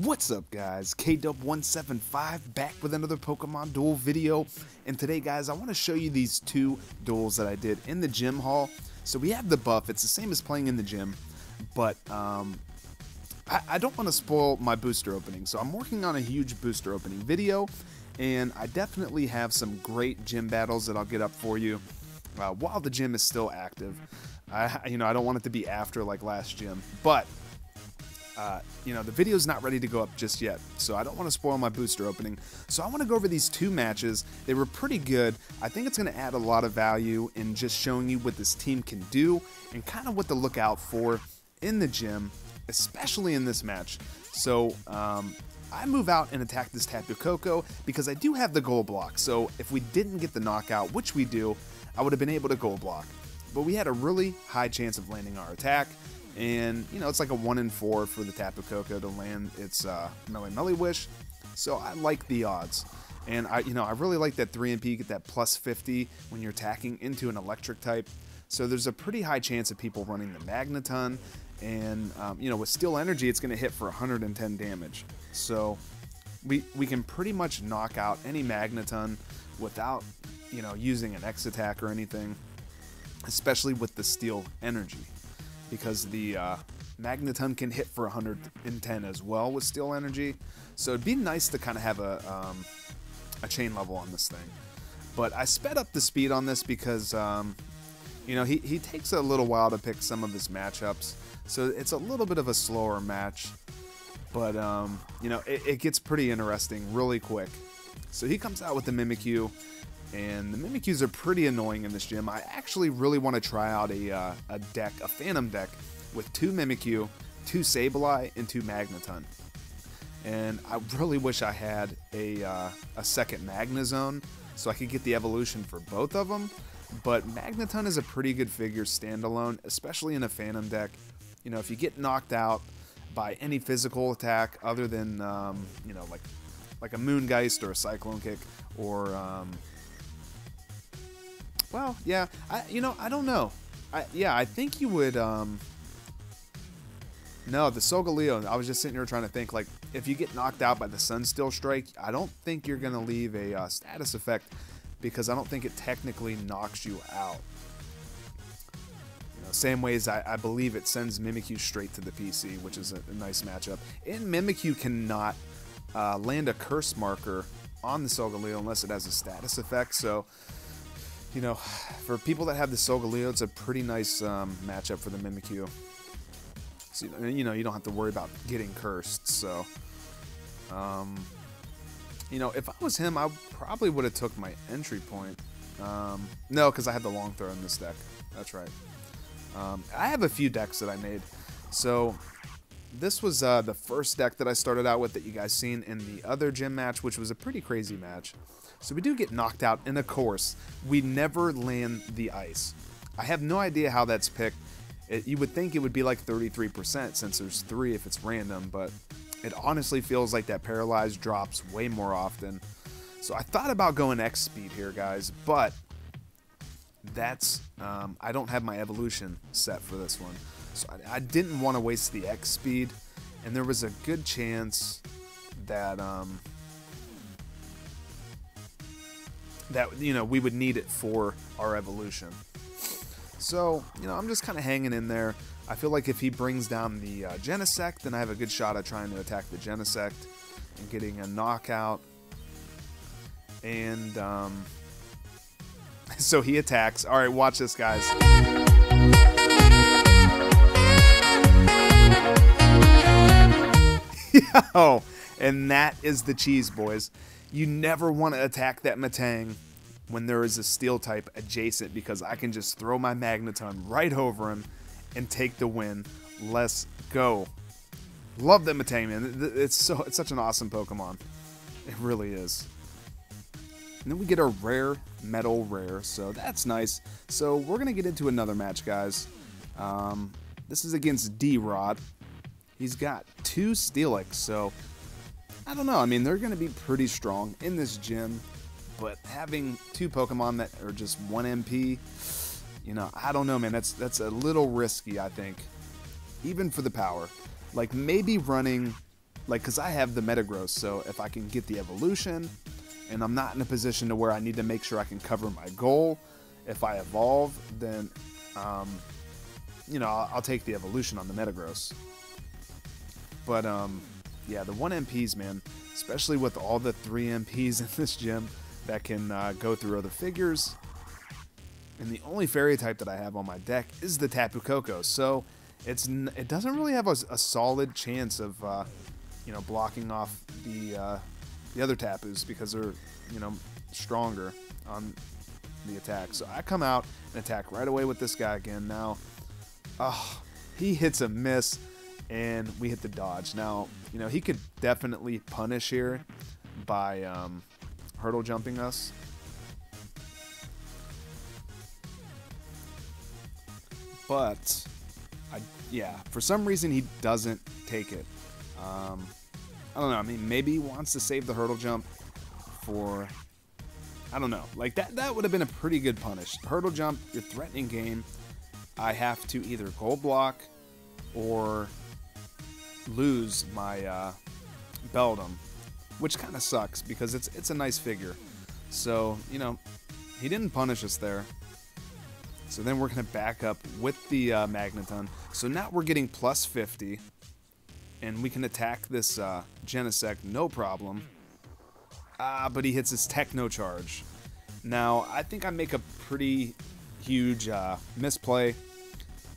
What's up guys, KDub175 back with another Pokemon Duel video, and today guys I want to show you these two duels that I did in the gym hall. So we have the buff, it's the same as playing in the gym, but I don't want to spoil my booster opening, so I'm working on a huge booster opening video, and I definitely have some great gym battles that I'll get up for you while the gym is still active. I don't want it to be after like last gym, but the video's not ready to go up just yet, so I don't want to spoil my booster opening. So I want to go over these two matches. They were pretty good. I think it's going to add a lot of value in just showing you what this team can do and kind of what to look out for in the gym, especially in this match. So I move out and attack this Tapu Koko because I do have the goal block. So if we didn't get the knockout, which we do, I would have been able to goal block. But we had a really high chance of landing our attack. And, it's like a 1 in 4 for the Tapu Koko to land its Melee Wish. So I like the odds. And, I really like that 3MP, get that plus 50 when you're attacking into an electric type. So there's a pretty high chance of people running the Magneton. And, with Steel Energy, it's going to hit for 110 damage. So we can pretty much knock out any Magneton without, using an X attack or anything. Especially with the Steel Energy. Because the Magneton can hit for 110 as well with Steel Energy. So it'd be nice to kind of have a chain level on this thing. But I sped up the speed on this because, he takes a little while to pick some of his matchups. So it's a little bit of a slower match. But, it gets pretty interesting really quick. So he comes out with the Mimikyu. And the Mimikyus are pretty annoying in this gym. I actually really want to try out a Phantom deck with 2 Mimikyu, 2 Sableye, and 2 Magneton. And I really wish I had a second Magnezone so I could get the evolution for both of them. But Magneton is a pretty good figure standalone, especially in a Phantom deck. If you get knocked out by any physical attack other than, like a Moongeist or a Cyclone Kick or... well, yeah, I don't know. I think you would, no, the Solgaleo, I was just sitting here trying to think, like, if you get knocked out by the Sunsteel Strike, I don't think you're going to leave a status effect, because I don't think it technically knocks you out. Same way as I believe it sends Mimikyu straight to the PC, which is a nice matchup. And Mimikyu cannot land a Curse Marker on the Solgaleo unless it has a status effect, so... for people that have the Solgaleo, it's a pretty nice matchup for the Mimikyu. So, you don't have to worry about getting cursed. So, if I was him, I probably would have took my entry point. No, because I had the long throw in this deck. That's right. I have a few decks that I made. So, this was the first deck that I started out with that you guys seen in the other gym match, which was a pretty crazy match. So we do get knocked out, and of course, we never land the ice. I have no idea how that's picked. You would think it would be like 33% since there's 3 if it's random, but it honestly feels like that paralyzed drops way more often. So I thought about going X speed here, guys, but that's I don't have my evolution set for this one. So I didn't want to waste the X speed, and there was a good chance that we would need it for our evolution. So, I'm just kind of hanging in there. I feel like if he brings down the Genesect, then I have a good shot at trying to attack the Genesect and getting a knockout. And, so he attacks. Alright, watch this, guys. Yo! And that is the cheese, boys. You never want to attack that Metang when there is a steel type adjacent, because I can just throw my Magneton right over him and take the win. Let's go. Love that Metang, man. It's such an awesome Pokemon. It really is. And then we get a rare metal rare, so that's nice. So we're going to get into another match, guys. This is against D-Rod. He's got 2 Steelix, so... I don't know, I mean, they're going to be pretty strong in this gym, but having 2 Pokemon that are just 1 MP, I don't know, man, that's a little risky, I think, even for the power. Like, maybe running like, because I have the Metagross, so if I can get the evolution, and I'm not in a position to where I need to make sure I can cover my goal, if I evolve, then, you know, I'll take the evolution on the Metagross. But, yeah, the 1 MPs, man, especially with all the 3 MPs in this gym that can go through other figures. And the only fairy type that I have on my deck is the Tapu Koko, so it doesn't really have a solid chance of, you know, blocking off the other Tapus because they're, you know, stronger on the attack. So I come out and attack right away with this guy again. Now, he hits a miss, and we hit the dodge. Now, you know, he could definitely punish here by hurdle jumping us. But, yeah, for some reason he doesn't take it. I don't know, I mean, maybe he wants to save the hurdle jump for, I don't know. Like, that would have been a pretty good punish. Hurdle jump, you're threatening game. I have to either gold block or lose my Beldum, which kind of sucks because it's a nice figure. So, you know, he didn't punish us there. So then we're going to back up with the Magneton. So now we're getting plus 50, and we can attack this Genesect no problem. But he hits his Techno Charge. Now, I think I make a pretty huge misplay.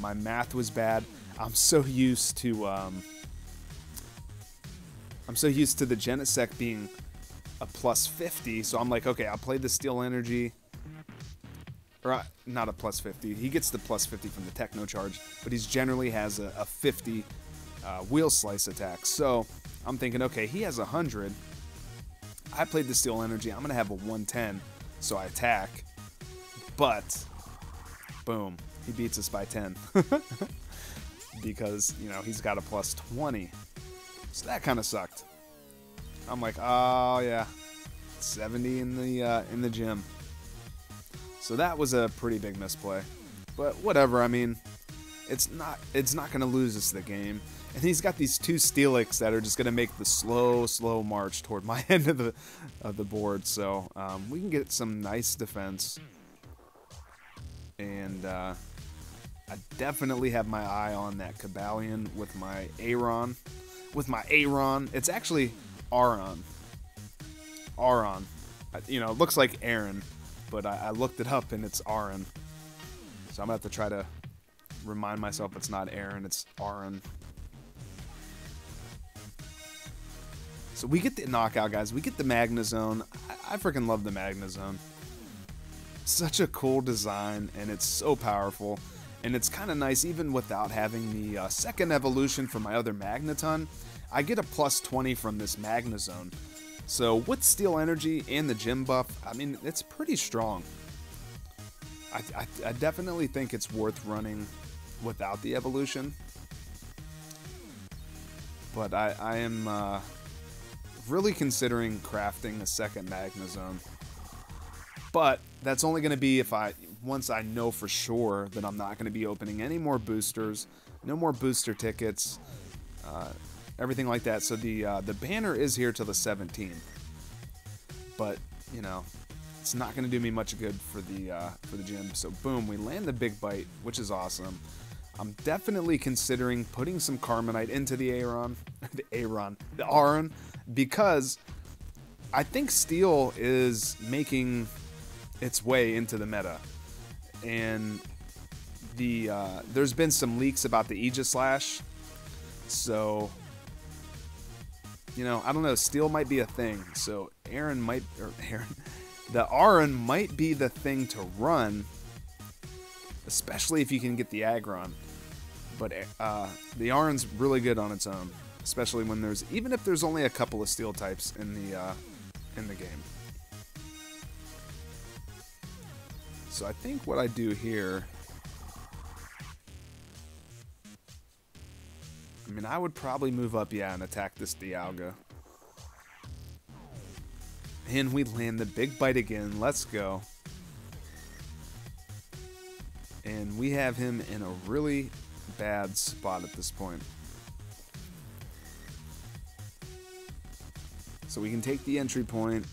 My math was bad. I'm so used to the Genesect being a plus 50, so I'm like, okay, I'll play the Steel Energy. Or not a plus 50. He gets the plus 50 from the Techno Charge, but he generally has a 50 Wheel Slice attack. So I'm thinking, okay, he has 100. I played the Steel Energy. I'm going to have a 110, so I attack. But, boom, he beats us by 10. Because, you know, he's got a plus 20. So that kind of sucked. I'm like, oh, yeah, 70 in the gym. So that was a pretty big misplay. But whatever, I mean, it's not going to lose us the game. And he's got these 2 Steelix that are just going to make the slow march toward my end of the board. So we can get some nice defense. And I definitely have my eye on that Cobalion with my Aron. It's actually Aron. You know, it looks like Aaron, but I looked it up and it's Aron. So I'm going to have to try to remind myself it's not Aaron, it's Aron. So we get the knockout, guys. We get the Magnezone. I freaking love the Magnezone. Such a cool design, and it's so powerful. And it's kind of nice, even without having the second evolution for my other Magneton. I get a plus 20 from this Magnezone. So with Steel Energy and the gym buff, I mean, it's pretty strong. I definitely think it's worth running without the evolution. But I am really considering crafting a second Magnezone. But that's only going to be if once I know for sure that I'm not going to be opening any more boosters, no more booster tickets, everything like that. So the banner is here till the 17th, but you know, it's not going to do me much good for the gym. So boom, we land the big bite, which is awesome. I'm definitely considering putting some Carmonite into the Aron, because I think Steel is making its way into the meta, and there's been some leaks about the Aegislash, so you know, I don't know, Steel might be a thing, so the Aron might be the thing to run, especially if you can get the Aggron. But the Aron's really good on its own, especially when even if there's only a couple of Steel types in the game. So I think what I do here, I mean, I would probably move up, yeah, and attack this Dialga. And we land the big bite again. Let's go. And we have him in a really bad spot at this point. So we can take the entry point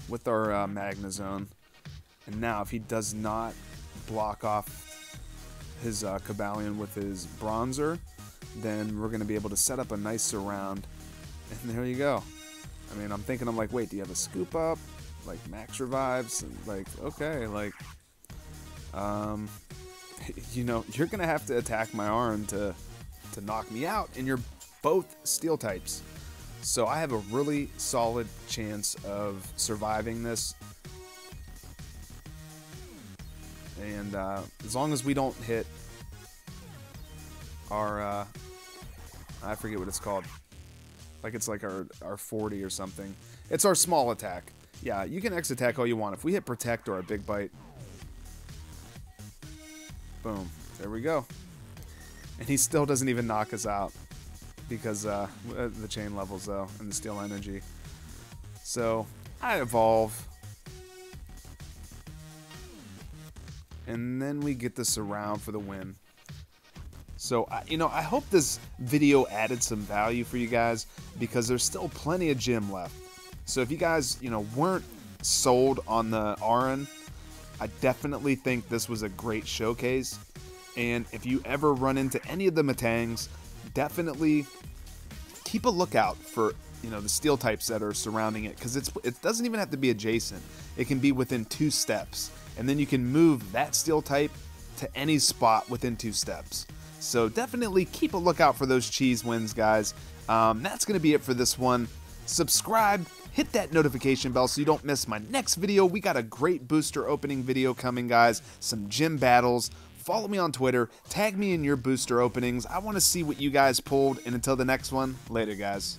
with our Magnezone. And now if he does not block off his Cobalion with his Bronzer, then we're going to be able to set up a nice surround. And there you go. I mean, I'm like, wait, do you have a scoop up? Like max revives? And like, okay, like, you know, you're going to have to attack my Aron to knock me out, and you're both steel types. So I have a really solid chance of surviving this. And as long as we don't hit our, I forget what it's called. Like it's like our 40 or something. It's our small attack. Yeah, you can X attack all you want. If we hit protect or a big bite, boom, there we go. And he still doesn't even knock us out because the chain levels though and the steel energy. So I evolve. And then we get the surround for the win. So, you know, I hope this video added some value for you guys because there's still plenty of gym left. So if you guys, you know, weren't sold on the Aron, I definitely think this was a great showcase. And if you ever run into any of the Matangs, definitely keep a lookout for, you know, the steel types that are surrounding it, because it doesn't even have to be adjacent. It can be within 2 steps. And then you can move that steel type to any spot within 2 steps. So definitely keep a lookout for those cheese wins, guys. That's going to be it for this one. Subscribe, hit that notification bell so you don't miss my next video. We got a great booster opening video coming, guys. Some gym battles. Follow me on Twitter. Tag me in your booster openings. I want to see what you guys pulled. And until the next one, later, guys.